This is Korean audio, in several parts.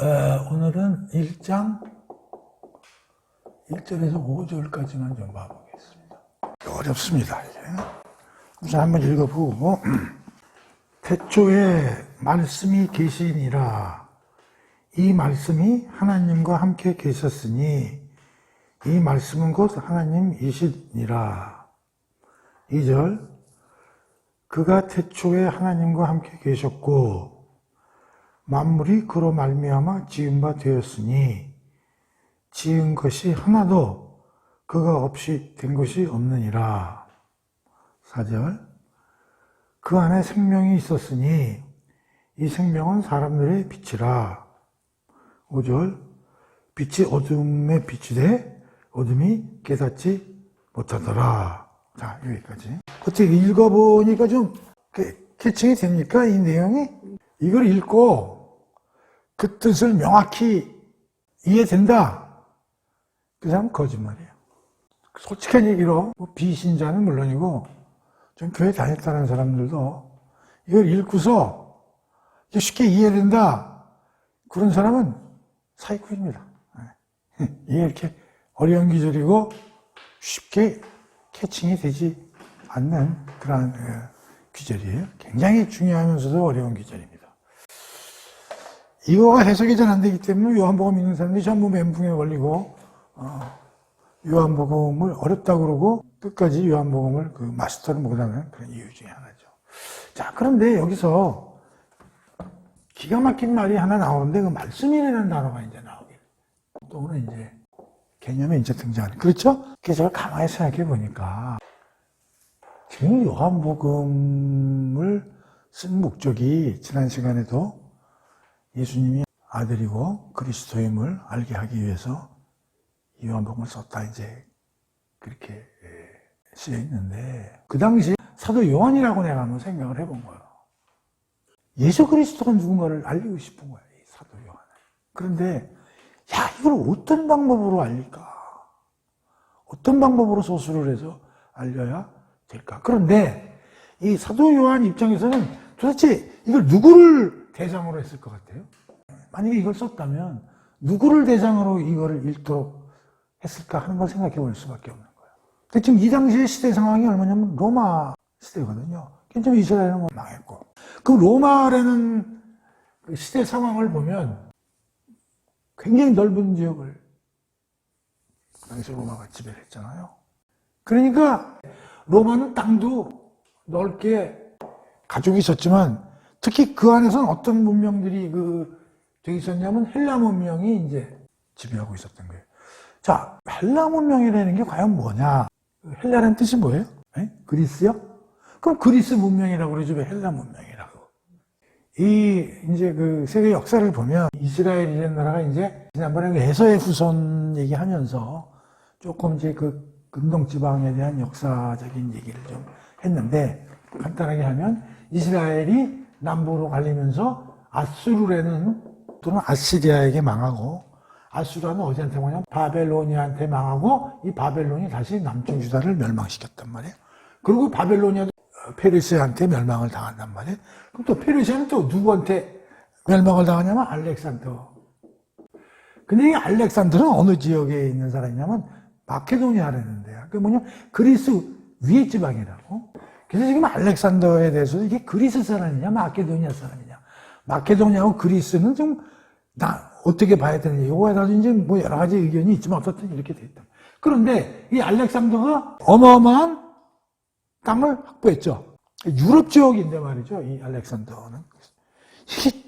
오늘은 1장 1절에서 5절까지만 좀 봐보겠습니다. 어렵습니다, 이게. 우선 한번 읽어보고. 태초에 말씀이 계시니라. 이 말씀이 하나님과 함께 계셨으니 이 말씀은 곧 하나님이시니라. 2절. 그가 태초에 하나님과 함께 계셨고 만물이 그로 말미암아 지은 바 되었으니 지은 것이 하나도 그가 없이 된 것이 없느니라. 4절. 그 안에 생명이 있었으니 이 생명은 사람들의 빛이라. 5절. 빛이 어둠에 비추되 어둠이 깨닫지 못하더라. 자, 여기까지. 어떻게 읽어보니까 좀 캐칭이 됩니까? 이 내용이? 이걸 읽고 그 뜻을 명확히 이해된다. 그 사람은 거짓말이에요. 솔직한 얘기로 비신자는 물론이고 좀 교회 다녔다는 사람들도 이걸 읽고서 쉽게 이해된다. 그런 사람은 사기꾼입니다. 이게 이렇게 어려운 기절이고 쉽게 캐칭이 되지 않는 그런 귀절이에요. 굉장히 중요하면서도 어려운 귀절입니다. 이거가 해석이 잘 안 되기 때문에 요한복음 읽는 사람들이 전부 멘붕에 걸리고 요한복음을 어렵다고 그러고 끝까지 요한복음을 마스터를 못하는 그런 이유 중에 하나죠. 자, 그런데 여기서 기가 막힌 말이 하나 나오는데 그 말씀이라는 단어가 이제 나오게. 또는 이제 개념에 이제 등장하는. 그렇죠? 그래서 제가 가만히 생각해 보니까 지금 요한복음을 쓴 목적이 지난 시간에도 예수님이 아들이고 그리스도임을 알게 하기 위해서 요한복음을 썼다 이제 그렇게 쓰여 있는데 그 당시 사도 요한이라고 내가 한번 생각을 해본 거예요. 예수 그리스도가 누군가를 알리고 싶은 거야, 이 사도 요한은. 그런데 야, 이걸 어떤 방법으로 알릴까? 어떤 방법으로 소술을 해서 알려야 될까? 그런데 이 사도 요한 입장에서는 도대체 이걸 누구를 대상으로 했을 것 같아요? 만약에 이걸 썼다면 누구를 대상으로 이거를 읽도록 했을까 하는 걸 생각해 볼 수밖에 없는 거예요. 근데 지금 이 당시의 시대 상황이 얼마냐면 로마 시대거든요. 지금 이스라엘은 망했고. 그 로마라는 시대 상황을 보면 굉장히 넓은 지역을 그 당시 로마가 지배를 했잖아요. 그러니까 로마는 땅도 넓게 가지고 있었지만 특히 그 안에서는 어떤 문명들이 되어 있었냐면 헬라 문명이 이제 지배하고 있었던 거예요. 자, 헬라 문명이라는 게 과연 뭐냐? 헬라라는 뜻이 뭐예요? 그리스요? 그럼 그리스 문명이라고 그러죠. 왜 헬라 문명이라고? 이제 세계 역사를 보면 이스라엘이라는 나라가 이제 지난번에 에서의 후손 얘기하면서 조금 이제 근동 지방에 대한 역사적인 얘기를 좀 했는데 간단하게 하면 이스라엘이 남부로 갈리면서 아수르라는 또는 아시리아에게 망하고 아수르는 어디한테 망하냐? 바벨로니아한테 망하고 이 바벨론이 다시 남쪽 유다를 멸망시켰단 말이에요. 그리고 바벨로니아도 페르시아한테 멸망을 당한단 말이에요. 그럼 또 페르시아는 또 누구한테 멸망을 당하냐면 알렉산더. 근데 이 알렉산더는 어느 지역에 있는 사람이냐면 마케도니아라는 데야. 그게 뭐냐? 그리스 위에 지방이라고. 그래서 지금 알렉산더에 대해서도 이게 그리스 사람이냐 마케도니아 사람이냐. 마케도니아하고 그리스는 좀 어떻게 봐야 되느냐. 이거에 대해서 이제 여러 가지 의견이 있지만 어떻든 이렇게 돼 있다. 그런데 이 알렉산더가 어마어마한 땅을 확보했죠. 유럽 지역인데 말이죠. 이 알렉산더는. 이게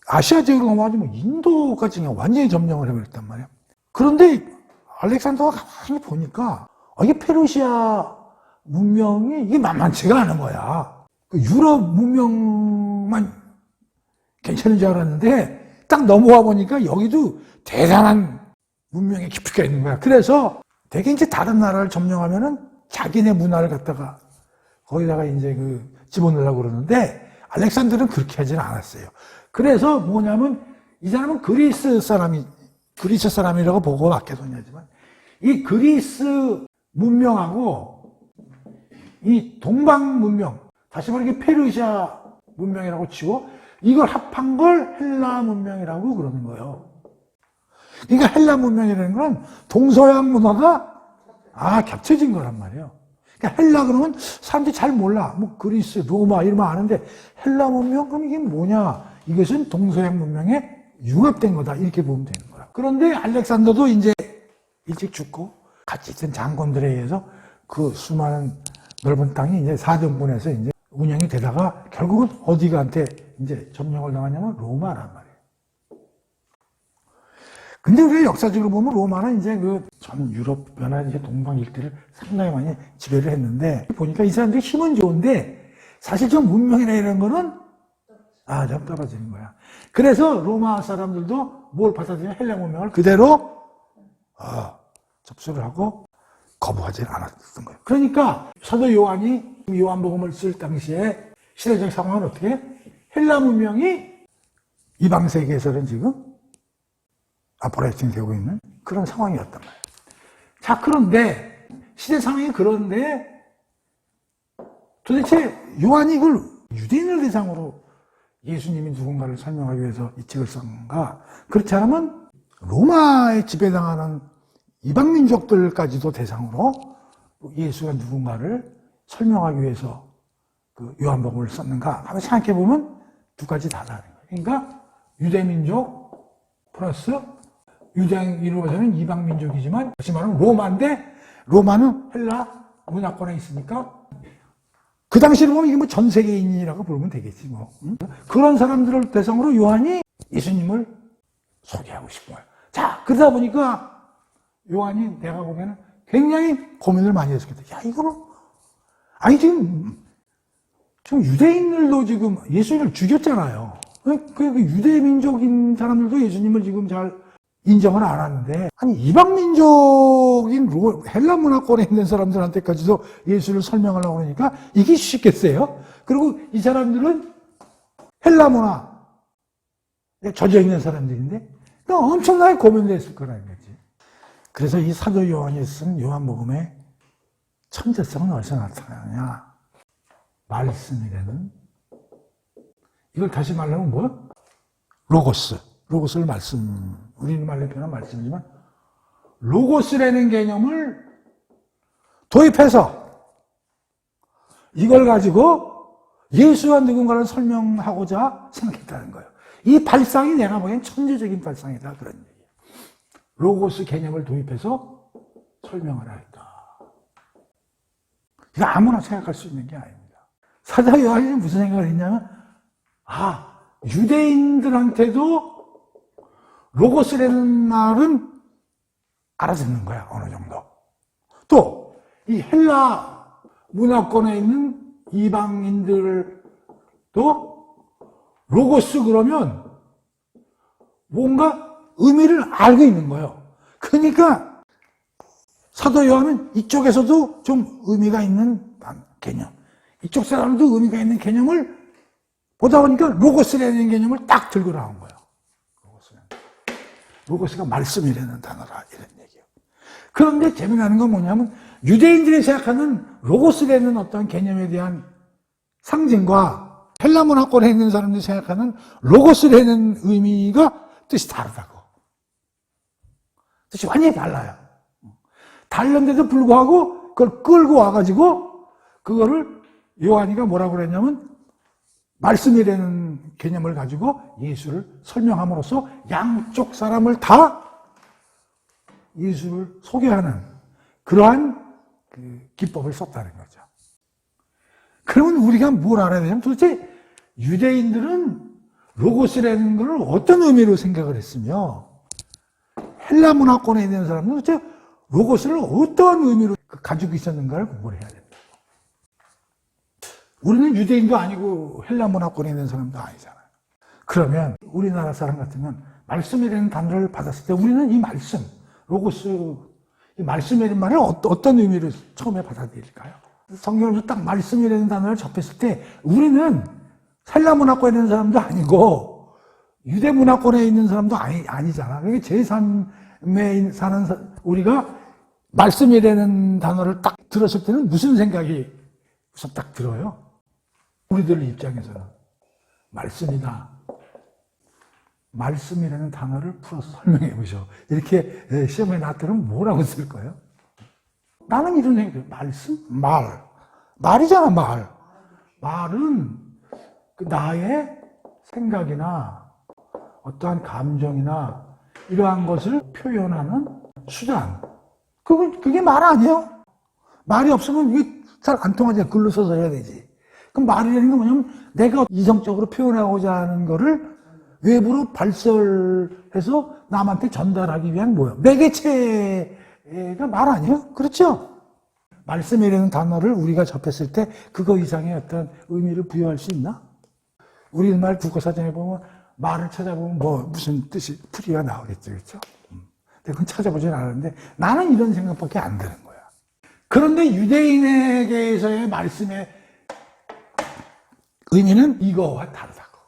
아시아 지역으로 넘어가지고 인도까지 그냥 완전히 점령을 해버렸단 말이에요. 그런데 알렉산더가 가만히 보니까 이게 페르시아 문명이 이게 만만치가 않은 거야. 유럽 문명만 괜찮은 줄 알았는데 딱 넘어와 보니까 여기도 대단한 문명의 깊이가 있는 거야. 그래서 되게 이제 다른 나라를 점령하면은 자기네 문화를 갖다가 거기다가 이제 집어넣으려고 그러는데 알렉산더는 그렇게 하지는 않았어요. 그래서 뭐냐면 이 사람은 그리스 사람이라고 보고 마케도니아지만 이 그리스 문명하고 이 동방 문명, 다시 말해 페르시아 문명이라고 치고 이걸 합한 걸 헬라 문명이라고 그러는 거예요. 그러니까 헬라 문명이라는 건 동서양 문화가 겹쳐진 거란 말이에요. 그러니까 헬라 그러면 사람들이 잘 몰라. 뭐 그리스, 로마 이러면 아는데 헬라 문명 그럼 이게 뭐냐? 이것은 동서양 문명에 융합된 거다. 이렇게 보면 되는 거야. 그런데 알렉산더도 이제 일찍 죽고 같이 있던 장군들에 의해서 그 수많은 넓은 땅이 이제 사정군에서 이제 운영이 되다가 결국은 어디가한테 이제 점령을 당하냐면 로마란 말이에요. 근데 우리가 역사적으로 보면 로마는 이제 그 전 유럽이나 이제 동방 일대를 상당히 많이 지배를 했는데 보니까 이 사람들이 힘은 좋은데 사실 좀 문명이나 이런 거는 좀 떨어지는 거야. 그래서 로마 사람들도 뭘 받아들이냐 헬라 문명을 그대로 접속을 하고 거부하지 않았던 거예요. 그러니까 사도 요한이 요한복음을 쓸 당시에 시대적 상황은 어떻게? 헬라 문명이 이방 세계에서는 지금 프로젝팅 되고 있는 그런 상황이었단 말이에요. 자, 그런데 시대 상황이 그런데 도대체 요한이 이걸 유대인을 대상으로 예수님이 누군가를 설명하기 위해서 이 책을 썼는가? 그렇지 않으면 로마에 지배당하는 이방 민족들까지도 대상으로 예수가 누군가를 설명하기 위해서 그 요한복음을 썼는가? 한번 생각해 보면 두 가지 다라는 거예요. 그러니까 유대 민족 플러스 유대인으로서는 이방 민족이지만 다시 말하면 로마인데 로마는 헬라 문화권에 있으니까 그 당시로 보면 이게 뭐 전 세계인이라고 부르면 되겠지 뭐. 그런 사람들을 대상으로 요한이 예수님을 소개하고 싶은 거예요. 자, 그러다 보니까 요한이 내가 보기에는 굉장히 고민을 많이 했었겠다. 야, 이거를 지금 유대인들도 지금 예수님을 죽였잖아요. 그 유대 민족인 사람들도 예수님을 지금 잘 인정을 안 하는데 이방 민족인 헬라 문화권에 있는 사람들한테까지도 예수를 설명하려고 그러니까 이게 쉽겠어요? 그리고 이 사람들은 헬라 문화에 젖어 있는 사람들인데 엄청나게 고민을 했을 거라는 거지. 그래서 이 사도 요한이 쓴 요한복음의 천재성은 어디서 나타나느냐? 말씀이라는 이걸 다시 말하면 뭐? 로고스를 우리는 말로 표현한 말씀이지만 로고스라는 개념을 도입해서 이걸 가지고 예수와 누군가를 설명하고자 생각했다는 거예요. 이 발상이 내가 보기엔 천재적인 발상이다 그런 얘기예요. 로고스 개념을 도입해서 설명을 하겠다. 이거 아무나 생각할 수 있는 게 아닙니다. 사도 요한이 무슨 생각을 했냐면 유대인들한테도 로고스라는 말은 알아듣는 거야, 어느 정도. 또 이 헬라 문화권에 있는 이방인들도 로고스 그러면 뭔가 의미를 알고 있는 거예요. 그러니까 사도 요한은 이쪽에서도 좀 의미가 있는 개념, 이쪽 사람도 의미가 있는 개념을 보다 보니까 로고스라는 개념을 딱 들고 나온 거예요. 로고스가 말씀이라는 단어라 이런 얘기예요. 그런데 재미나는 건 뭐냐면 유대인들이 생각하는 로고스라는 어떤 개념에 대한 상징과 헬라 문화권에 있는 사람들이 생각하는 로고스라는 의미가 뜻이 다르다고. 뜻이 완전히 달라요. 다른데도 불구하고 그걸 끌고 와가지고 그거를 요한이가 뭐라고 그랬냐면 말씀이라는 개념을 가지고 예수를 설명함으로써 양쪽 사람을 다 예수를 소개하는 그러한 그 기법을 썼다는 거죠. 그러면 우리가 뭘 알아야 되냐면 도대체 유대인들은 로고스라는 걸 어떤 의미로 생각을 했으며 헬라 문화권에 있는 사람은 도대체 로고스를 어떠한 의미로 가지고 있었는가를 공부를 해야 됩니다. 우리는 유대인도 아니고 헬라 문화권에 있는 사람도 아니잖아요. 그러면 우리나라 사람 같으면 말씀이라는 단어를 받았을 때 우리는 이 말씀, 로고스, 이 말씀이라는 말을 어떤 의미로 처음에 받아들일까요? 성경에서 딱 말씀이라는 단어를 접했을 때 우리는 헬라 문화권에 있는 사람도 아니고 유대 문화권에 있는 사람도 아니잖아. 그러니까 제3에 사는 우리가 말씀이라는 단어를 딱 들었을 때는 무슨 생각이 우선 딱 들어요? 우리들 입장에서는 말씀이다. 말씀이라는 단어를 풀어서 설명해 보셔. 이렇게 시험에 나왔더니 뭐라고 쓸 거예요? 나는 이런 생각이에요. 말씀? 말이잖아, 말. 말은 그 나의 생각이나 어떠한 감정이나 이러한 것을 표현하는 수단. 그게 말 아니에요? 말이 없으면 이게 잘 안 통하잖아요. 글로 써서 해야 되지. 그럼 말이라는 건 뭐냐면 내가 이성적으로 표현하고자 하는 거를 외부로 발설해서 남한테 전달하기 위한 뭐예요? 매개체가 말 아니에요? 그렇죠? 말씀이라는 단어를 우리가 접했을 때 그거 이상의 어떤 의미를 부여할 수 있나? 우리말 국어사전에 보면 말을 찾아보면 무슨 뜻이 풀이가 나오겠죠. 그렇죠? 근데 그건 찾아보진 않았는데 나는 이런 생각밖에 안 드는 거야. 그런데 유대인에게서의 말씀의 의미는 이거와 다르다고.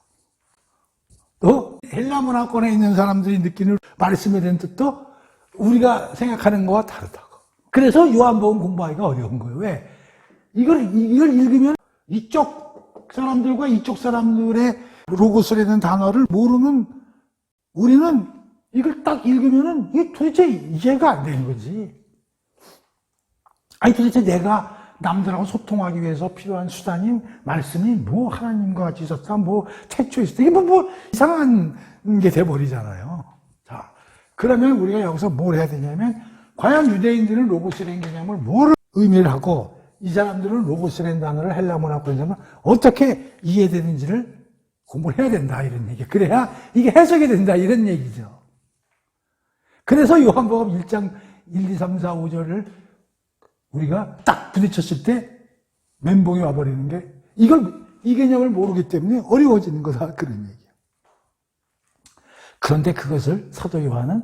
또 헬라 문화권에 있는 사람들이 느끼는 말씀에 대한 뜻도 우리가 생각하는 거와 다르다고. 그래서 요한복음 공부하기가 어려운 거예요. 왜? 이걸 읽으면 이쪽 사람들과 이쪽 사람들의 로고스라는 단어를 모르는 우리는 이걸 딱 읽으면은 이게 도대체 이해가 안 되는 거지. 아니 도대체 내가 남들하고 소통하기 위해서 필요한 수단인 말씀이 뭐 하나님과 같이 있었다, 뭐 태초에 있었다. 이게 뭐 이상한 게 돼버리잖아요. 자, 그러면 우리가 여기서 뭘 해야 되냐면 과연 유대인들은 로고스라는 개념을 뭘 의미를 하고 이 사람들은 로고스라는 단어를 헬라 문화권에서는 어떻게 이해되는지를 공부를 해야 된다 이런 얘기. 그래야 이게 해석이 된다 이런 얘기죠. 그래서 요한복음 1장 1, 2, 3, 4, 5절을 우리가 딱 부딪혔을 때 멘붕이 와버리는 게 이 개념을 모르기 때문에 어려워지는 거다 그런 얘기예요. 그런데 그것을 사도 요한은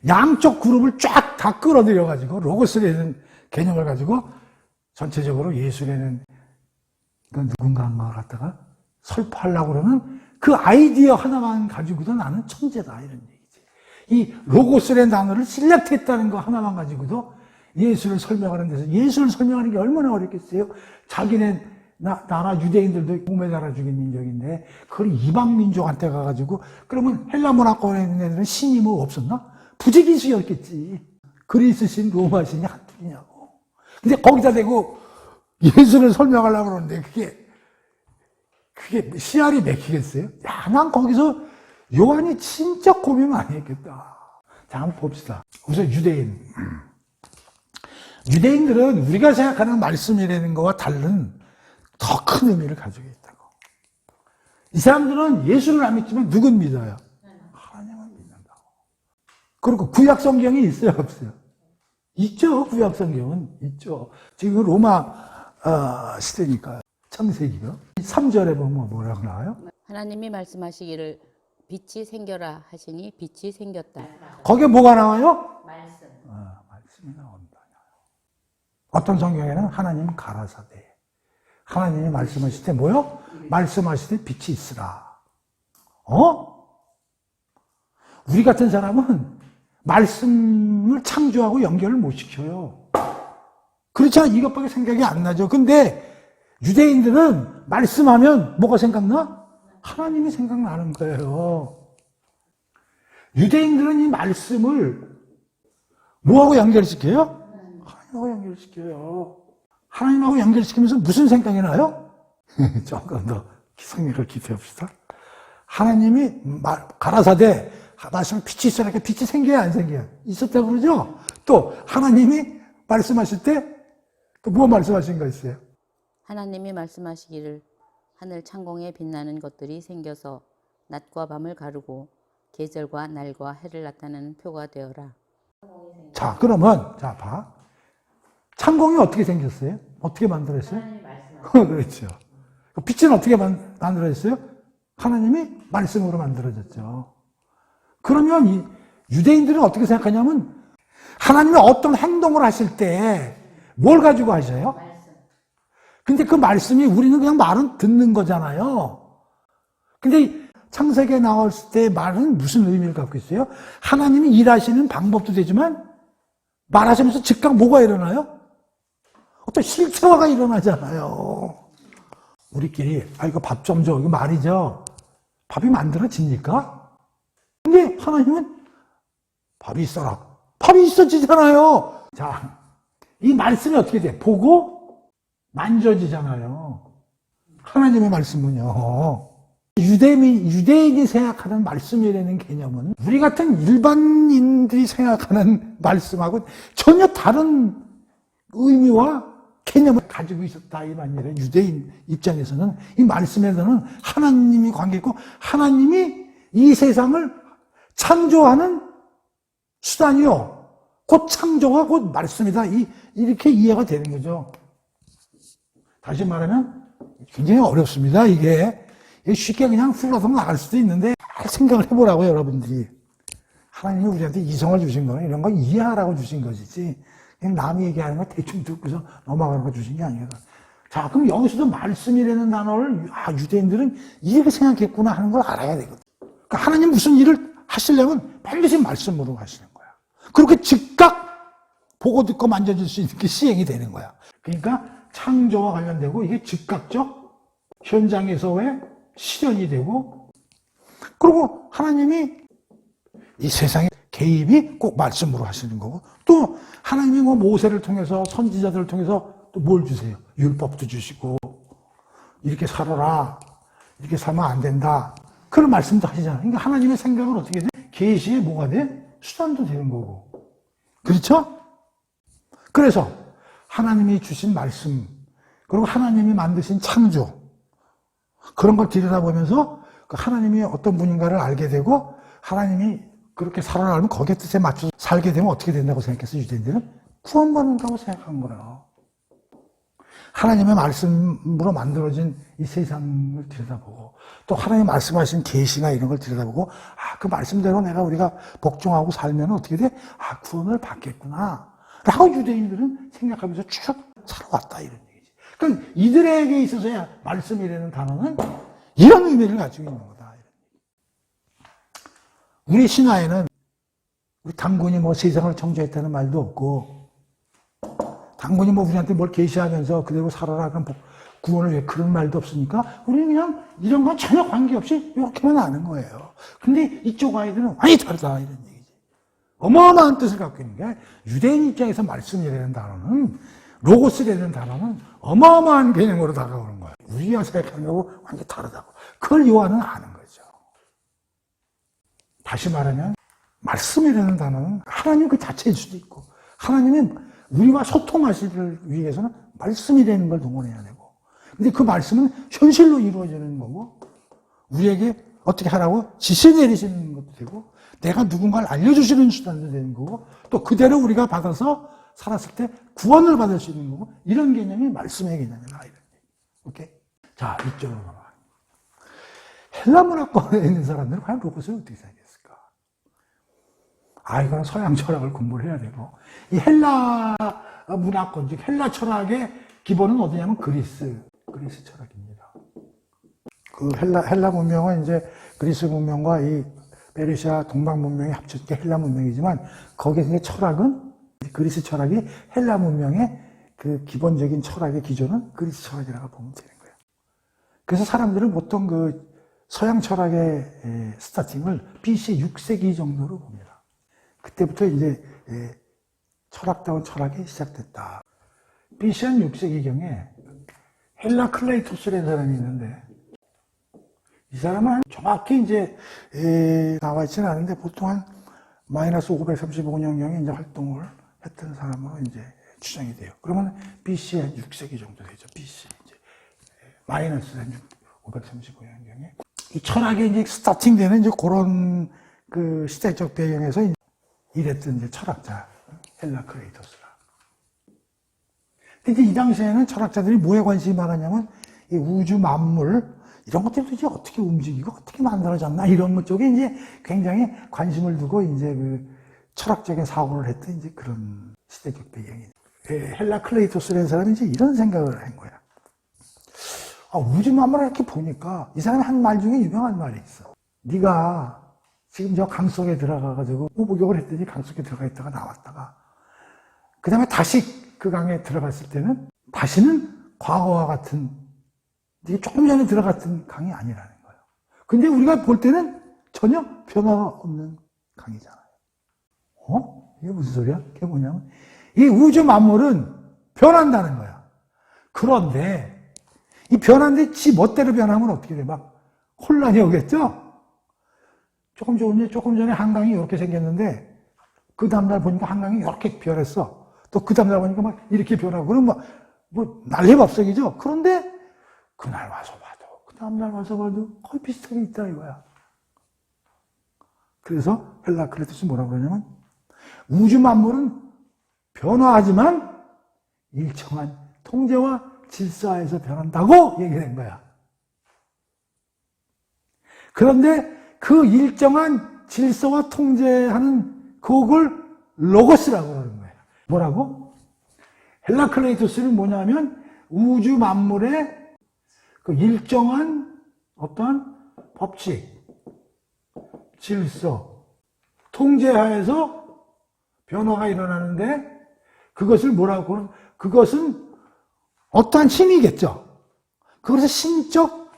양쪽 그룹을 쫙 다 끌어들여가지고 로고스라는 개념을 가지고 전체적으로 예수라는 그 누군가를 갖다가 설파하려고 그러면 그 아이디어 하나만 가지고도 나는 천재다 이런 얘기지. 이 로고스라는 단어를 실력했다는 거 하나만 가지고도 예수를 설명하는 데서 예수를 설명하는 게 얼마나 어렵겠어요? 자기네 나라 유대인들도 몸에 달아 죽인 민족인데 그걸 이방 민족한테 가가지고 그러면 헬라 문화권에 있는 애들은 신이 뭐 없었나? 부재기수였겠지. 그리스 신, 로마 신이 한둘이냐고. 근데 거기다 대고 예수를 설명하려고 그러는데 그게 씨알이 맥히겠어요? 야, 난 거기서 요한이 진짜 고민 많이 했겠다. 자, 한번 봅시다. 우선 유대인들은 우리가 생각하는 말씀이라는 거와 다른 더 큰 의미를 가지고 있다고. 이 사람들은 예수를 안 믿지만 누군 믿어요? 하나님을 믿는다고. 그리고 구약 성경이 있어요, 없어요? 있죠, 구약 성경은 있죠. 지금 로마 시대니까 창세기가 3절에 보면 뭐라고 나와요? 하나님이 말씀하시기를 빛이 생겨라 하시니 빛이 생겼다. 거기에 뭐가 나와요? 말씀. 말씀이 나온다. 어떤 성경에는 하나님 가라사대. 하나님이 말씀하실 때 뭐요? 말씀하실 때 빛이 있으라. 우리 같은 사람은 말씀을 창조하고 연결을 못 시켜요. 그렇지 않아? 이것밖에 생각이 안 나죠. 근데 유대인들은 말씀하면 뭐가 생각나? 하나님이 생각나는 거예요. 유대인들은 이 말씀을 뭐하고 연결시켜요? 하나님하고 연결시켜요. 하나님하고 연결시키면서 무슨 생각이 나요? 조금 더 성경을 기대합시다. 하나님이 가라사대 말씀 빛이 있으니까 빛이 생겨야 안 생겨요? 있었다고 그러죠? 또 하나님이 말씀하실 때 또 뭐 말씀하신 거 있어요? 하나님이 말씀하시기를 하늘 창공에 빛나는 것들이 생겨서 낮과 밤을 가르고 계절과 날과 해를 나타내는 표가 되어라. 자, 그러면 자 봐. 창공이 어떻게 생겼어요? 어떻게 만들었어요? 하나님이 말씀하시기를. 그렇죠. 빛은 어떻게 만들어졌어요? 하나님이 말씀으로 만들어졌죠. 그러면 이 유대인들은 어떻게 생각하냐면 하나님이 어떤 행동을 하실 때 뭘 가지고 하셔요? 근데 그 말씀이 우리는 그냥 말은 듣는 거잖아요. 근데 창세기에 나왔을 때 말은 무슨 의미를 갖고 있어요? 하나님이 일하시는 방법도 되지만 말하시면서 즉각 뭐가 일어나요? 어떤 실체화가 일어나잖아요. 우리끼리 이거 밥 좀 줘. 이거 말이죠. 밥이 만들어집니까? 근데 하나님은 밥이 있어라. 밥이 있어지잖아요. 자, 이 말씀이 어떻게 돼? 보고 만져지잖아요. 하나님의 말씀은요. 유대인이 생각하는 말씀이라는 개념은 우리 같은 일반인들이 생각하는 말씀하고 전혀 다른 의미와 개념을 가지고 있었다 이 말이에요. 유대인 입장에서는 이 말씀에서는 하나님이 관계 있고 하나님이 이 세상을 창조하는 수단이요. 곧 창조가 곧 말씀이다. 이렇게 이해가 되는 거죠. 다시 말하면 굉장히 어렵습니다. 이게 쉽게 그냥 흘러서 나갈 수도 있는데 잘 생각을 해보라고요, 여러분들이. 하나님이 우리한테 이성을 주신 거는 이런 거 이해하라고 주신 것이지 그냥 남이 얘기하는 거 대충 듣고서 넘어가는 거 주신 게 아니에요. 자, 그럼 여기서도 말씀이라는 단어를 유대인들은 이렇게 생각했구나 하는 걸 알아야 되거든. 그러니까 하나님 무슨 일을 하시려면 반드시 말씀으로 하시는 거야. 그렇게 즉각 보고 듣고 만져질 수 있는 게 시행이 되는 거야. 그러니까 창조와 관련되고 이게 즉각적 현장에서의 실현이 되고, 그리고 하나님이 이 세상에 개입이 꼭 말씀으로 하시는 거고, 또 하나님이 뭐 모세를 통해서 선지자들을 통해서 또 뭘 주세요? 율법도 주시고, 이렇게 살아라, 이렇게 살면 안 된다, 그런 말씀도 하시잖아요. 그러니까 하나님의 생각은 어떻게 돼? 계시에 뭐가 돼? 수단도 되는 거고. 그렇죠? 그래서 하나님이 주신 말씀, 그리고 하나님이 만드신 창조, 그런 걸 들여다보면서 하나님이 어떤 분인가를 알게 되고 하나님이 그렇게 살아나면 거기에 뜻에 맞춰서 살게 되면 어떻게 된다고 생각해서 유대인들은 구원받는다고 생각한 거예요. 하나님의 말씀으로 만들어진 이 세상을 들여다보고 또 하나님 말씀하신 계시나 이런 걸 들여다보고 그 말씀대로 우리가 복종하고 살면 어떻게 돼? 구원을 받겠구나 라고 유대인들은 생각하면서 쭉 살아왔다 이런 얘기지. 그러니까 이들에게 있어서야 말씀이라는 단어는 이런 의미를 가지고 있는 거다. 우리 신화에는 우리 당군이 뭐 세상을 창조했다는 말도 없고 당군이 뭐 우리한테 뭘 계시하면서 그대로 살아라 그럼 구원을 왜 그런 말도 없으니까 우리는 그냥 이런 건 전혀 관계없이 이렇게만 아는 거예요. 근데 이쪽 아이들은 많이 다르다 이런 얘기지. 어마어마한 뜻을 갖고 있는 게 유대인 입장에서 말씀이라는 단어는 로고스라는 단어는 어마어마한 개념으로 다가오는 거예요. 우리가 생각하는 거하고 완전히 다르다고. 그걸 요한은 아는 거죠. 다시 말하면 말씀이라는 단어는 하나님 그 자체일 수도 있고 하나님은 우리와 소통하시기를 위해서는 말씀이라는 걸 동원해야 되고 근데 그 말씀은 현실로 이루어지는 거고 우리에게 어떻게 하라고 지시 내리시는 것도 되고 내가 누군가를 알려주시는 수단도 되는 거고 또 그대로 우리가 받아서 살았을 때 구원을 받을 수 있는 거고 이런 개념이 말씀의 개념이다. 오케이? 자, 이쪽으로 가봐. 헬라 문화권에 있는 사람들은 과연 로고스를 어떻게 생각했을까? 이거는 서양 철학을 공부를 해야 되고 이 헬라 문화권, 즉 헬라 철학의 기본은 어디냐면 그리스 철학입니다. 그 헬라 문명은 이제 그리스 문명과 이 페르시아 동방 문명이 합쳐진 게 헬라 문명이지만 거기에 이제 철학은 그리스 철학이 헬라 문명의 그 기본적인 철학의 기조는 그리스 철학이라고 보면 되는 거예요. 그래서 사람들은 보통 그 서양 철학의 스타팅을 BC 6세기 정도로 봅니다. 그때부터 이제 철학다운 철학이 시작됐다. BC 한 6세기경에 헬라 클레이토스라는 사람이 있는데 이 사람은 정확히 이제 나와 있지는 않은데 보통 한 마이너스 535년경에 이제 활동을 했던 사람으로 이제 추정이 돼요. 그러면 BC 한 6세기 정도 되죠. BC 이제 마이너스 한 535년경에 이 철학의 이제 스타팅되는 이제 그런 그 시대적 배경에서 일했던 이제 철학자 헬라 클레이토스라. 근데 이제 이 당시에는 철학자들이 뭐에 관심이 많았냐면 이 우주 만물 이런 것들이 도대체 어떻게 움직이고 어떻게 만들어졌나 이런 것 쪽에 이제 굉장히 관심을 두고 이제 그 철학적인 사고를 했던 이제 그런 시대적 배경이. 헬라 클레이토스라는 사람이 이제 이런 생각을 한 거야. 우주 만물을 이렇게 보니까 이 사람이 한 말 중에 유명한 말이 있어. 네가 지금 저 강 속에 들어가가지고 목욕을 했더니 강 속에 들어가 있다가 나왔다가 그 다음에 다시 그 강에 들어갔을 때는 다시는 과거와 같은 네가 조금 전에 들어갔던 강이 아니라는 거예요. 근데 우리가 볼 때는 전혀 변화가 없는 강이잖아요. 이게 무슨 소리야? 그게 뭐냐면 이 우주 만물은 변한다는 거야. 그런데 이 변한데 지 멋대로 변하면 어떻게 돼? 막 혼란이 오겠죠? 조금 전에 한강이 이렇게 생겼는데 그 다음날 보니까 한강이 이렇게 변했어. 또 그 다음날 보니까 막 이렇게 변하고 그러면 뭐 난리법석이죠. 그런데 그날 와서 봐도 그 다음날 와서 봐도 거의 비슷하게 있다 이거야. 그래서 헬라클레토스 뭐라고 그러냐면 우주 만물은 변화하지만 일정한 통제와 질서하에서 변한다고 얘기한 거야. 그런데 그 일정한 질서와 통제하는 그걸 로고스라고 그러는 거예요. 뭐라고? 헬라클레이토스는 뭐냐면 우주 만물의 그 일정한 어떤 법칙, 질서, 통제하에서 변화가 일어나는데 그것을 뭐라고? 그것은 어떠한 힘이겠죠. 그것을 신적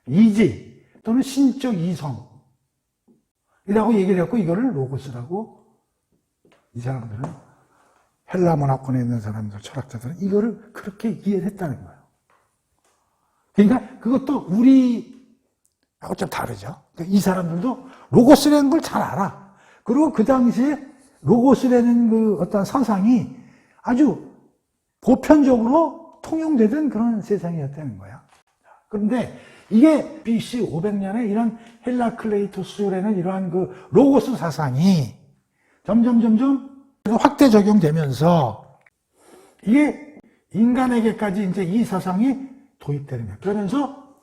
이지 또는 신적 이성이라고 얘기를 했고 이거를 로고스라고 이 사람들은 헬라 문화권에 있는 사람들, 철학자들은 이거를 그렇게 이해를 했다는 거예요. 그러니까 그것도 우리하고 좀 다르죠. 그러니까 이 사람들도 로고스라는 걸 잘 알아. 그리고 그 당시에 로고스라는 그 어떤 사상이 아주 보편적으로 통용되던 그런 세상이었다는 거야. 그런데 이게 BC 500년에 이런 헬라클레이토스라는 이러한 그 로고스 사상이 점점 확대 적용되면서 이게 인간에게까지 이제 이 사상이 도입되는 거예요. 그러면서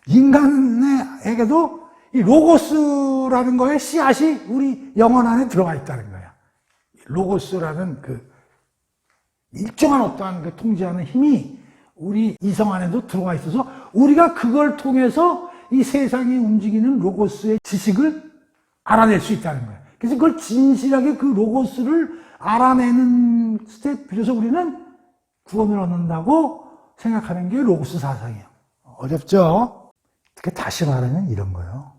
인간에게도 이 로고스라는 거에 씨앗이 우리 영혼 안에 들어가 있다는 거야. 로고스라는 그 일정한 어떠한 그 통제하는 힘이 우리 이성 안에도 들어가 있어서 우리가 그걸 통해서 이 세상이 움직이는 로고스의 지식을 알아낼 수 있다는 거예요. 그래서 그걸 진실하게 그 로고스를 알아내는 스텝, 그래서 우리는 구원을 얻는다고 생각하는 게 로고스 사상이에요. 어렵죠? 다시 말하면 이런 거예요.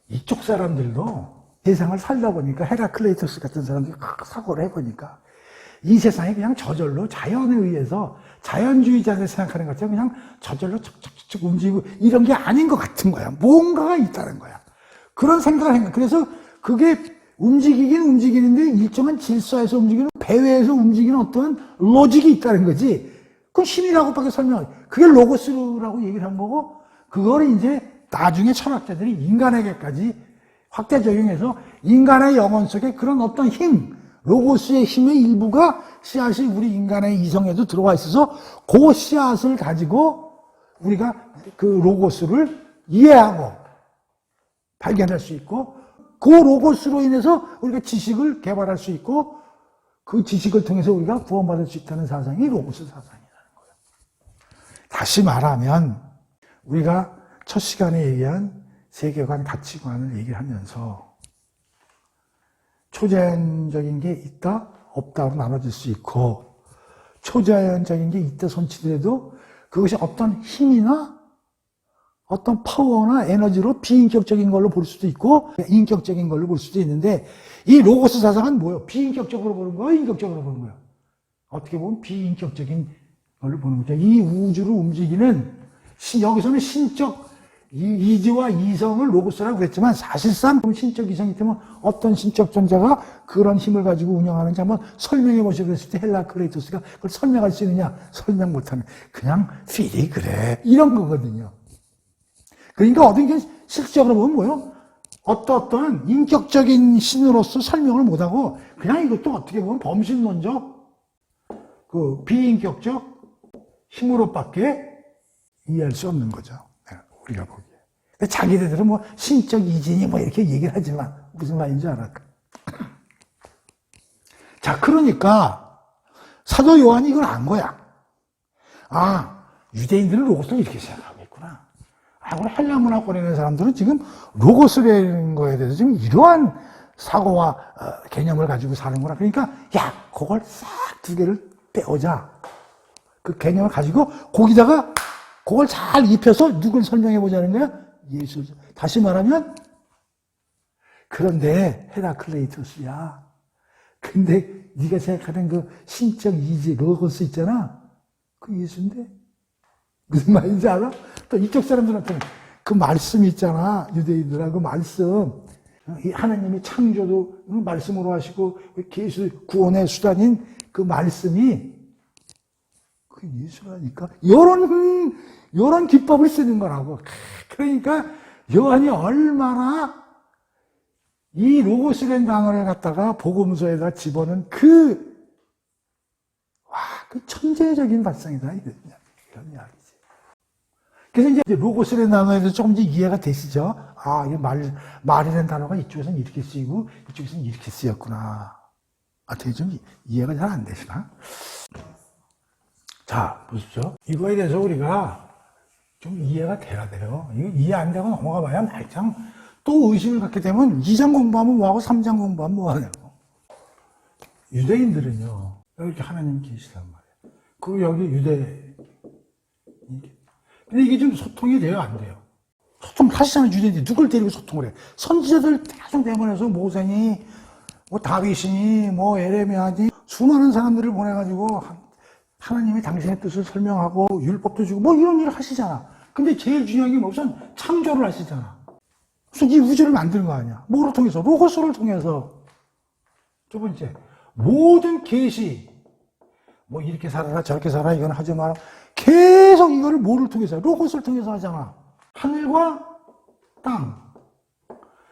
이쪽 사람들도 세상을 살다 보니까 헤라클레이토스 같은 사람들이 사고를 해보니까 이 세상이 그냥 저절로 자연에 의해서 자연주의자들 생각하는 것처럼 그냥 저절로 척척척 움직이고 이런 게 아닌 것 같은 거야. 뭔가가 있다는 거야. 그런 생각을 한 거야. 그래서 그게 움직이긴 움직이는데 일정한 질서에서 움직이는 배회에서 움직이는 어떤 로직이 있다는 거지. 그건 힘이라고밖에 설명하지. 그게 로고스라고 얘기를 한 거고 그거를 이제 나중에 철학자들이 인간에게까지 확대 적용해서 인간의 영혼 속에 그런 어떤 힘, 로고스의 힘의 일부가 씨앗이 우리 인간의 이성에도 들어와 있어서 그 씨앗을 가지고 우리가 그 로고스를 이해하고 발견할 수 있고 그 로고스로 인해서 우리가 지식을 개발할 수 있고 그 지식을 통해서 우리가 구원받을 수 있다는 사상이 로고스 사상이라는 거예요. 다시 말하면 우리가 첫 시간에 얘기한 세계관, 가치관을 얘기하면서 초자연적인 게 있다, 없다로 나눠질 수 있고 초자연적인 게 있다 손치더라도 그것이 어떤 힘이나 어떤 파워나 에너지로 비인격적인 걸로 볼 수도 있고 인격적인 걸로 볼 수도 있는데 이 로고스 사상은 뭐예요? 비인격적으로 보는 거예요? 인격적으로 보는 거예요? 어떻게 보면 비인격적인 걸로 보는 거죠. 이 우주를 움직이는 여기서는 신적 이지와 이성을 로고스라고 그랬지만 사실상 신적 이성이 되면 어떤 신적 존재가 그런 힘을 가지고 운영하는지 한번 설명해 보시고 그랬을 때 헬라클레이토스가 그걸 설명할 수 있느냐? 설명 못하는 그냥 필이 그래 이런 거거든요. 그러니까 어떤 실질적으로 보면 뭐예요? 어떤 인격적인 신으로서 설명을 못하고 그냥 이것도 어떻게 보면 범신론적 그 비인격적 힘으로밖에 이해할 수 없는 거죠. 우리가 보기에. 자기들은 뭐 신적 이진이 뭐 이렇게 얘기를 하지만 무슨 말인지 알았까? 자, 그러니까 사도 요한이 이걸 안 거야. 아, 유대인들은 로고스를 이렇게 생각하고 있구나. 아, 우리 헬라 문화권에 있는 사람들은 지금 로고스라는 거에 대해서 지금 이러한 사고와 개념을 가지고 사는구나. 그러니까 야, 그걸 싹 두 개를 빼오자. 그 개념을 가지고 거기다가 그걸 잘 입혀서 누굴 설명해 보자는 거야? 예수. 다시 말하면, 그런데 헤라클레이토스야. 근데 네가 생각하는 그 신적 이지, 로고스 있잖아. 그 예수인데. 무슨 말인지 알아? 또 이쪽 사람들한테는 그 말씀 있잖아. 유대인들하고 말씀. 이 하나님이 창조도 말씀으로 하시고 예수 구원의 수단인 그 말씀이 그 예수라니까. 요런 기법을 쓰는 거라고. 그러니까 요한이 얼마나 이 로고스라는 단어를 갖다가 복음서에다 집어넣은 그 천재적인 발상이다. 이런 이야기지. 그래서 이제 로고스라는 단어에 대해서 조금 이제 이해가 되시죠? 아, 이게 말이라는 단어가 이쪽에서는 이렇게 쓰이고 이쪽에서는 이렇게 쓰였구나. 되게 좀 이해가 잘 안 되시나? 자, 보십시오. 이거에 대해서 우리가 좀 이해가 돼야 돼요. 이거 이해 안 되고 넘어가 봐야 말짱 또 의심을 갖게 되면 2장 공부하면 뭐하고 3장 공부하면 뭐하냐고. 유대인들은요, 이렇게 하나님 계시단 말이에요. 그리고 여기 근데 이게 좀 소통이 돼요, 안 돼요? 소통 하시잖아요, 유대인들이. 누굴 데리고 소통을 해? 선지자들 계속 대본해서 모세니, 뭐 다윗이니, 뭐 에레미야니, 수많은 사람들을 보내가지고 하나님이 당신의 뜻을 설명하고 율법도 주고 뭐 이런 일을 하시잖아. 근데 제일 중요한 게 무슨 창조를 하시잖아. 무슨 이 우주를 만드는 거 아니야. 뭐를 통해서? 로고스를 통해서. 두 번째, 모든 계시, 뭐 이렇게 살아라 저렇게 살아라 이건 하지 마라. 계속 이거를 뭐를 통해서? 로고스를 통해서 하잖아. 하늘과 땅,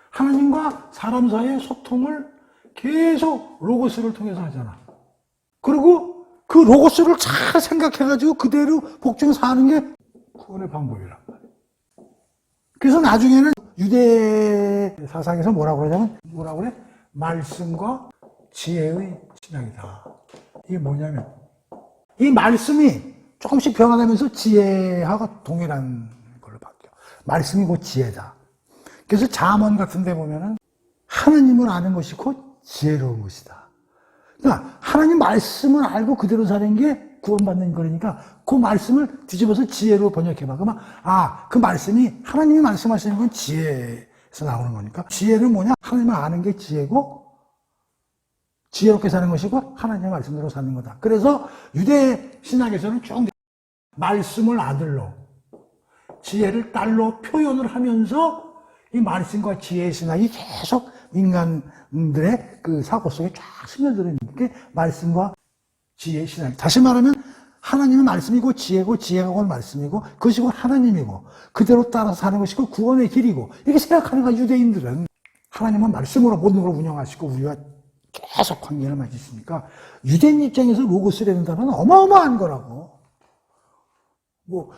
하나님과 사람 사이의 소통을 계속 로고스를 통해서 하잖아. 그리고 그 로고스를 잘 생각해가지고 그대로 복종 사는 게 구원의 방법이란 말이야. 그래서 나중에는 유대 사상에서 뭐라고 그러냐면, 뭐라고 그래? 말씀과 지혜의 신앙이다. 이게 뭐냐면, 이 말씀이 조금씩 변화되면서 지혜하고 동일한 걸로 바뀌어. 말씀이 곧 지혜다. 그래서 잠언 같은 데 보면은 하나님을 아는 것이 곧 지혜로운 것이다. 그러니까 하나님 말씀을 알고 그대로 사는 게 구원받는 거니까 그 말씀을 뒤집어서 지혜로 번역해봐. 그러면 그 말씀이 하나님이 말씀하시는 건 지혜에서 나오는 거니까 지혜는 뭐냐? 하나님을 아는 게 지혜고 지혜롭게 사는 것이고 하나님의 말씀대로 사는 거다. 그래서 유대 신학에서는 쭉 말씀을 아들로 지혜를 딸로 표현을 하면서 이 말씀과 지혜의 신학이 계속 인간들의 그 사고 속에 쫙 스며들어 있는 게 말씀과 지혜의 신학. 다시 말하면 하나님의 말씀이고 지혜고 지혜가 곧 말씀이고 그것이 곧 하나님이고 그대로 따라서 사는 것이 곧 구원의 길이고 이렇게 생각하는 거야. 유대인들은 하나님은 말씀으로 모든 걸 운영하시고 우리와 계속 관계를 맺으시니까 유대인 입장에서 로고스라는 단어는 어마어마한 거라고. 뭐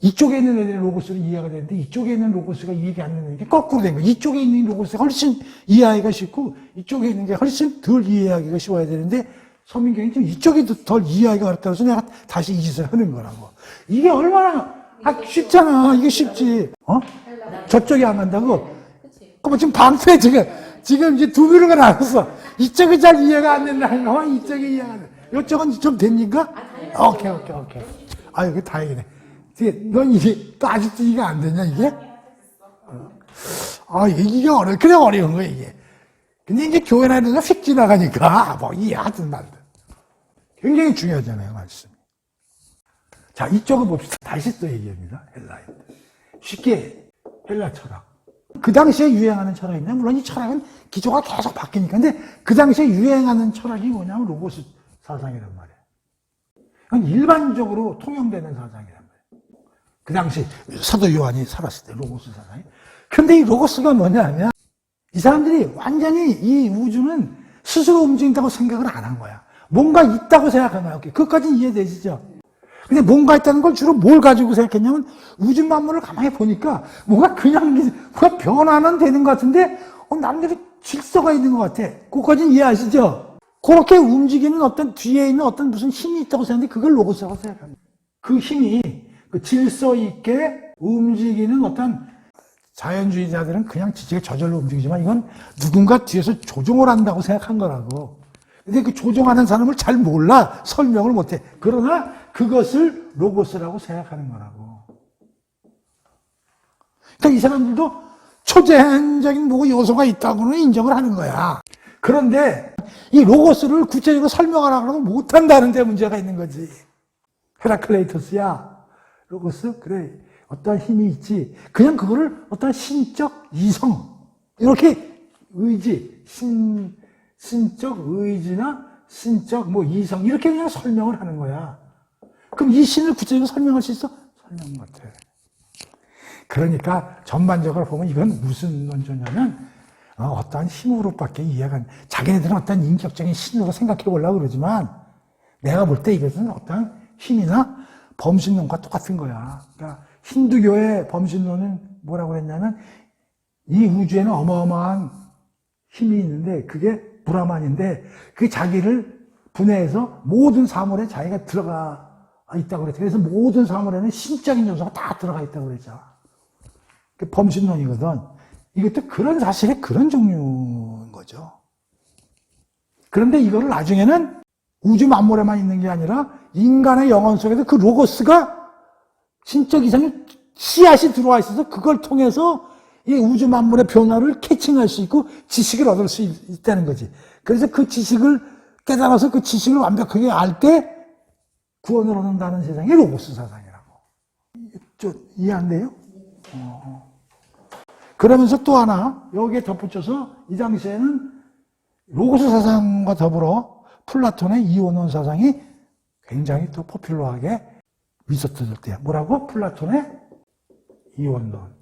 이쪽에 있는 애들의 로고스는 이해가 되는데 이쪽에 있는 로고스가 이해가 안 되는 게 거꾸로 된 거야. 이쪽에 있는 로고스가 훨씬 이해하기가 쉽고 이쪽에 있는 게 훨씬 덜 이해하기가 쉬워야 되는데 서민경이 좀 이쪽이 덜 이해하기가 어렵다고 해서 내가 다시 이 짓을 하는 거라고. 이게 얼마나 쉽잖아. 이게 쉽지. 저쪽이 안 간다고? 그럼 지금 방패 지금 이제 두 그루가 나왔어. 이쪽이 잘 이해가 안 된다는 거, 이쪽이 이해가 안 돼. 이쪽은 좀 됩니까? 오케이. 이거 다행이네. 넌 이게 또 아직도 이해가 안 되냐, 이게? 이게 그래 어려운 거야, 이게. 근데 이제 교회나 이런 거 휙 지나가니까, 이해하든 말든. 굉장히 중요하잖아요, 말씀이. 자, 이쪽을 봅시다. 다시 또 얘기합니다, 헬라인들. 쉽게, 헬라 철학. 그 당시에 유행하는 철학인데, 물론 이 철학은 기조가 계속 바뀌니까. 근데 그 당시에 유행하는 철학이 뭐냐면 로고스 사상이란 말이에요. 그건 일반적으로 통용되는 사상이란 말이에요. 그 당시 사도 요한이 살았을 때 로고스 사상이. 근데 이 로고스가 뭐냐면 이 사람들이 완전히 이 우주는 스스로 움직인다고 생각을 안 한 거야. 뭔가 있다고 생각한 거야. 그것까지는 이해되시죠? 근데 뭔가 있다는 걸 주로 뭘 가지고 생각했냐면 우주 만물을 가만히 보니까 뭔가 변화는 되는 것 같은데 남들이 질서가 있는 것 같아. 그것까지는 이해하시죠? 그렇게 움직이는 어떤 뒤에 있는 어떤 무슨 힘이 있다고 생각하는데 그걸 로고스라고 생각합니다. 그 힘이 그 질서 있게 움직이는 어떤 자연주의자들은 그냥 지지가 저절로 움직이지만 이건 누군가 뒤에서 조종을 한다고 생각한 거라고. 근데 그 조종하는 사람을 잘 몰라. 설명을 못해. 그러나 그것을 로고스라고 생각하는 거라고. 그러니까 이 사람들도 초자연적인 뭐 요소가 있다고는 인정을 하는 거야. 그런데 이 로고스를 구체적으로 설명하라고 하면 못한다는 데 문제가 있는 거지. 헤라클레이토스야, 로고스, 그래, 어떠한 힘이 있지. 그냥 그거를 어떠한 신적 이성, 이렇게 의지, 신적 의지나 신적 뭐 이성, 이렇게 그냥 설명을 하는 거야. 그럼 이 신을 구체적으로 설명할 수 있어? 설명 못해. 그러니까 전반적으로 보면 이건 무슨 논조냐면 어떠한 힘으로밖에 이해가 안 돼. 자기네들은 어떤 인격적인 신으로 생각해 보려고 그러지만 내가 볼 때 이것은 어떠한 힘이나 범신론과 똑같은 거야. 그러니까 힌두교의 범신론은 뭐라고 그랬냐면 이 우주에는 어마어마한 힘이 있는데 그게 브라만인데 그게 자기를 분해해서 모든 사물에 자기가 들어가 있다고 그랬죠. 그래서 모든 사물에는 신적인 요소가 다 들어가 있다고 그랬죠. 그게 범신론이거든. 이것도 그런 사실의 그런 종류인 거죠. 그런데 이거를 나중에는 우주 만물에만 있는 게 아니라 인간의 영혼 속에도 그 로고스가 신적 이상의 씨앗이 들어와 있어서 그걸 통해서 이 우주 만물의 변화를 캐칭할 수 있고 지식을 얻을 수 있다는 거지. 그래서 그 지식을 깨달아서 그 지식을 완벽하게 알 때 구원을 얻는다는 세상이 로고스 사상이라고. 좀 이해 안 돼요? 그러면서 또 하나 여기에 덧붙여서 이 당시에는 로고스 사상과 더불어 플라톤의 이원론 사상이 굉장히 또 포퓰러하게 있었대요. 뭐라고? 플라톤의 이원론.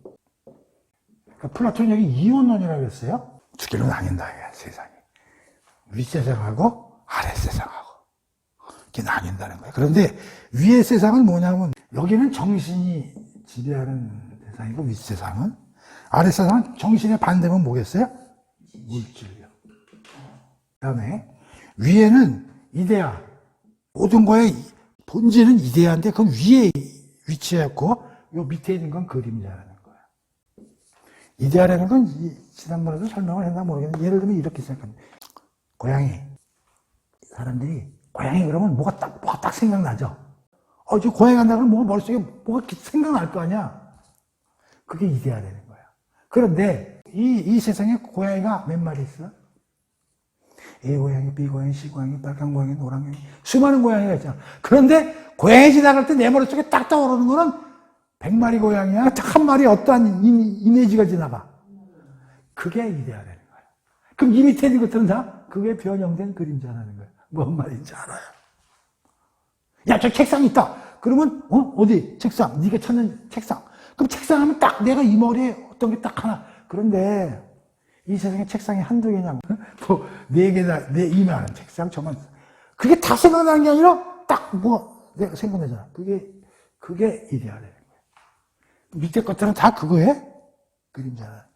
그러니까 플라톤이 여기 이원론이라고 했어요. 두 개로 나뉜다, 세상이. 윗세상하고 아랫세상하고. 이렇게 나뉜다는 거예요. 그런데 위의 세상은 뭐냐면 여기는 정신이 지배하는 세상이고 윗세상은 아랫세상은 정신의 반대면 뭐겠어요? 물질이요. 그 다음에 위에는 이데아. 모든 거의 본질은 이데아인데 그 위에 위치했고 요 밑에 있는 건 그림자라는 거야. 이데아라는 건 지난번에도 설명을 했나 모르겠는데 예를 들면 이렇게 생각합니다. 고양이. 사람들이 고양이 그러면 뭐가 딱 생각나죠? 저 고양이 간다 그러면 머릿속에 뭐가 생각날 거 아니야? 그게 이데아라는 거야. 그런데 이 세상에 고양이가 몇 마리 있어? A 고양이, B 고양이, C 고양이, 빨간 고양이, 노란 고양이, 수많은 고양이가 있잖아. 그런데 고양이 지나갈 때 내 머릿속에 딱 떠오르는 거는 100마리 고양이야. 딱 한 마리 어떠한 이미지가 지나가. 그게 이데아라는 거야. 그럼 이 밑에 있는 것들은 다 그게 변형된 그림자라는 거야. 뭔 말인지 알아요? 야, 저 책상 있다. 그러면 어디? 책상. 네가 찾는 책상. 그럼 책상 하면 딱 내가 이 머리에 어떤 게 딱 하나. 그런데 이 세상에 책상이 한두 개냐고. 뭐, 4개다, 이만한 책상, 저만. 그게 다 생각나는 게 아니라, 딱 내가 생각나잖아. 그게 이데아라는 거야. 밑에 것들은 다 그거에 그림자라.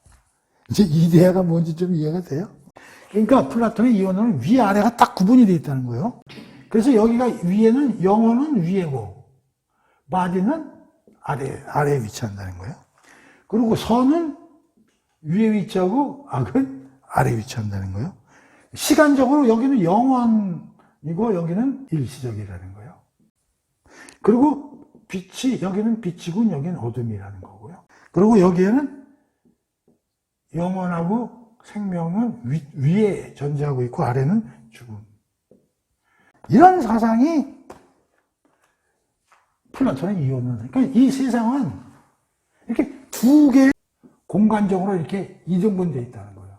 이제 이데아가 뭔지 좀 이해가 돼요? 그러니까 플라톤의 이원론은 위아래가 딱 구분이 되어 있다는 거예요. 그래서 여기가 위에는, 영혼은 위에고, 바디는 아래에 위치한다는 거예요. 그리고 선은 위에 위치하고 악은 아래에 위치한다는 거예요. 시간적으로 여기는 영원이고 여기는 일시적이라는 거예요. 그리고 빛이 여기는 빛이고 여기는 어둠이라는 거고요. 그리고 여기에는 영원하고 생명은 위에 존재하고 있고 아래는 죽음. 이런 사상이 플라톤의 이원론. 그러니까 이 세상은 이렇게 두 개의 공간적으로 이렇게 이등분되어 있다는 거예요.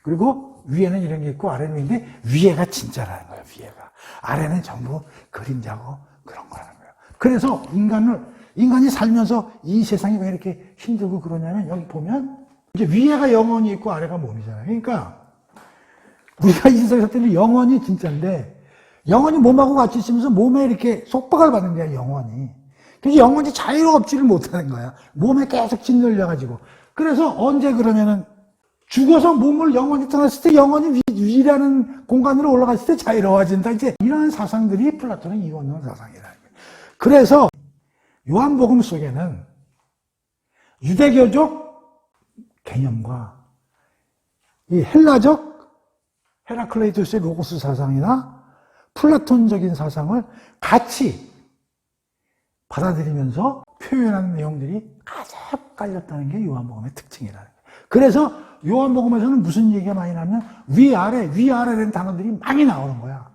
그리고 위에는 이런 게 있고 아래는 있는데 위에가 진짜라는 거예요. 위에가. 아래는 전부 그림자고 그런 거라는 거예요. 그래서 인간이 살면서 이 세상이 왜 이렇게 힘들고 그러냐면 여기 보면 이제 위에가 영혼이 있고 아래가 몸이잖아요. 그러니까 우리가 이 세상에 살 때는 영혼이 진짜인데 영혼이 몸하고 같이 있으면서 몸에 이렇게 속박을 받는 거야, 영혼이. 그래서 영혼이 자유롭지를 못하는 거야. 몸에 계속 짓눌려가지고. 그래서 언제 그러면은 죽어서 몸을 영혼이 떠났을 때 영혼이 위라는 공간으로 올라갔을 때 자유로워진다. 이제 이런 사상들이 플라톤의 이원론 사상이라는 거예요. 그래서 요한복음 속에는 유대교적 개념과 이 헬라적 헤라클레이토스의 로고스 사상이나 플라톤적인 사상을 같이 받아들이면서 표현하는 내용들이 가득 깔렸다는 게 요한복음의 특징이라는 거예요. 그래서 요한복음에서는 무슨 얘기가 많이 나면 위아래라는 단어들이 많이 나오는 거야.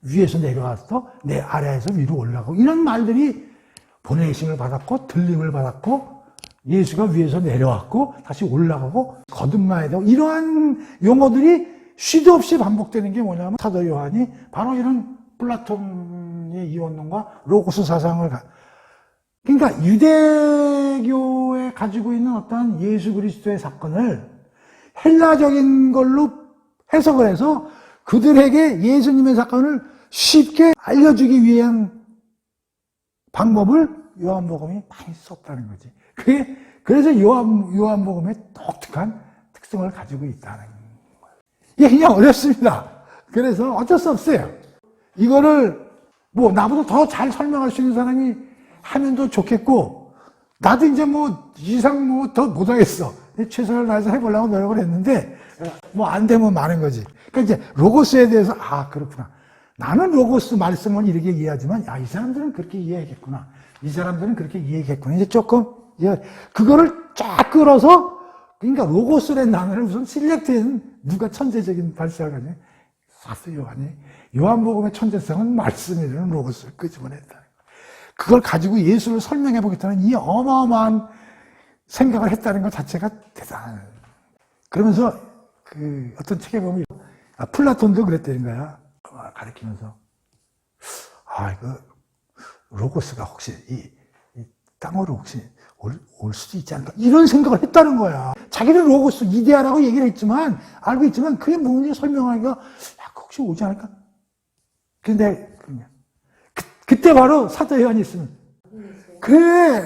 위에서 내려와서 내 아래에서 위로 올라가고 이런 말들이 보내심을 받았고 들림을 받았고 예수가 위에서 내려왔고 다시 올라가고 거듭나야 되고 이러한 용어들이 쉬도 없이 반복되는 게 뭐냐면 사도 요한이 바로 이런 플라톤의 이원론과 로고스 사상을 그러니까 유대교에 가지고 있는 어떤 예수 그리스도의 사건을 헬라적인 걸로 해석을 해서 그들에게 예수님의 사건을 쉽게 알려주기 위한 방법을 요한복음이 많이 썼다는 거지. 그래서 요한복음의 독특한 특성을 가지고 있다는 거예요. 이게 그냥 어렵습니다. 그래서 어쩔 수 없어요. 이거를 뭐 나보다 더 잘 설명할 수 있는 사람이 하면 더 좋겠고 나도 이제 뭐 이상 더 못하겠어. 최선을 다해서 해보려고 노력을 했는데 뭐 안 되면 많은 거지. 그러니까 이제 로고스에 대해서 그렇구나. 나는 로고스 말씀을 이렇게 이해하지만 이 사람들은 그렇게 이해하겠구나. 이 사람들은 그렇게 이해하겠구나. 이제 조금 그거를 쫙 끌어서 그러니까 로고스라는 단어를 우선 실렉트한 누가 천재적인 발상을 가지고 사도 요한이 요한복음의 천재성은 말씀이라는 로고스를 끄집어냈다는 거예요. 그걸 가지고 예수를 설명해 보겠다는 이 어마어마한 생각을 했다는 것 자체가 대단한. 그러면서 어떤 책에 보면 플라톤도 그랬다는 거야. 가르치면서 이거 로고스가 혹시 이 땅으로 혹시 올 수도 있지 않을까 이런 생각을 했다는 거야. 자기는 로고스 이데아라고 얘기를 했지만 알고 있지만 그게 뭔지 설명하기가 혹시 오지 않을까? 근데 그때 바로 사도 요한이 있으면 그래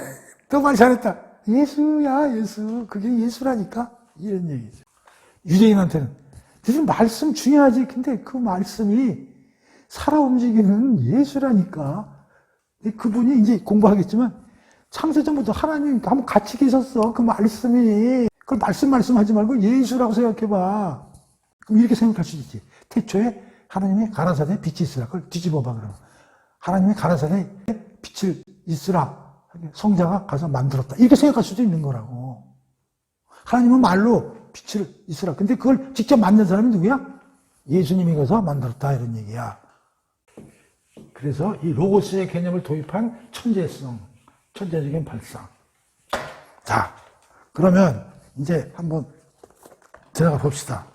너 말 잘했다. 예수야 예수 그게 예수라니까 이런 얘기죠. 유대인한테는 무슨 말씀 중요하지. 근데 그 말씀이 살아 움직이는 예수라니까. 근데 그분이 이제 공부하겠지만 창세전부터 하나님 한번 같이 계셨어. 그 말씀이 그걸 말씀하지 말고 예수라고 생각해봐. 그럼 이렇게 생각할 수 있지. 태초에 하나님이 가라사대 빛이 있으라. 그걸 뒤집어봐 그러면. 하나님이 가라사대 빛을 있으라. 성자가 가서 만들었다. 이렇게 생각할 수도 있는 거라고. 하나님은 말로 빛을 있으라. 근데 그걸 직접 만든 사람이 누구야? 예수님이 가서 만들었다. 이런 얘기야. 그래서 이 로고스의 개념을 도입한 천재적인 발상. 자, 그러면 이제 한번 들어가 봅시다.